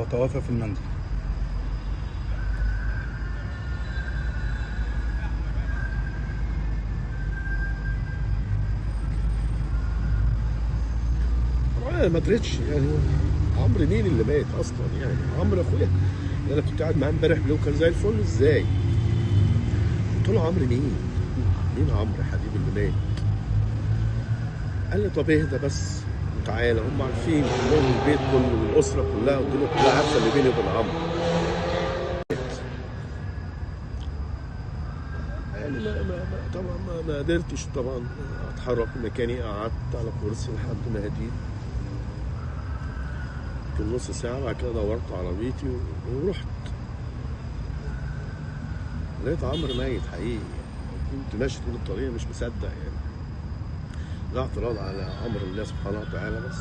وتوفى في المنزل. انا ما دريتش يعني عمرو مين اللي مات اصلا، يعني عمرو اخويا انا كنت قاعد معاه امبارح بالليل وكان زي الفل. ازاي؟ قلت له عمرو مين عمرو يا حبيبي اللي مات؟ قال لي طب اهدى بس وتعالى، هم عارفين كلهم، البيت كله والاسره كلها والدنيا كلها عارفه اللي بيني وبين عمرو. يعني طبعا ما قدرتش طبعا اتحرك من مكاني، قعدت على كرسي لحد ما هديت يمكن نص ساعه. بعد كده دورت عربيتي ورحت لقيت عمرو ميت حقيقي. كنت ماشي طول الطريق مش مصدق يعني. ده اعتراض على امر الله سبحانه وتعالى بس.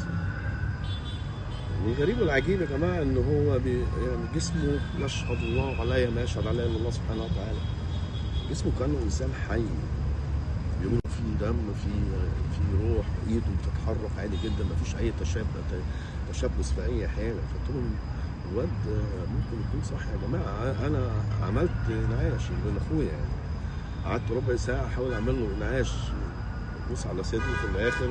والغريب والعجيب يا جماعه ان هو يعني جسمه يشهد الله علي ما يشهد عليه الا الله سبحانه وتعالى. جسمه كانه انسان حي، بيقولوا فيه دم، في روح، ايده بتتحرك عادي جدا، ما فيش اي تشبث في اي حاجه. فقلت لهم الواد ممكن يكون صح يا جماعه. انا عملت انعاش لاخويا يعني، قعدت ربع ساعه احاول اعمل له انعاش، بص على صدري في الاخر.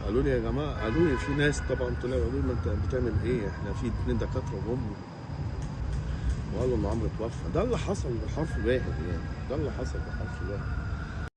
قالوا لي يا جماعه، قالوا لي في ناس طبعا طلعوا قالوا لي ما انت بتعمل ايه؟ احنا في 2 دكاتره جم وقالوا ان عمرو اتوفى. ده اللي حصل بحرف واحد يعني، ده اللي حصل بحرف واحد.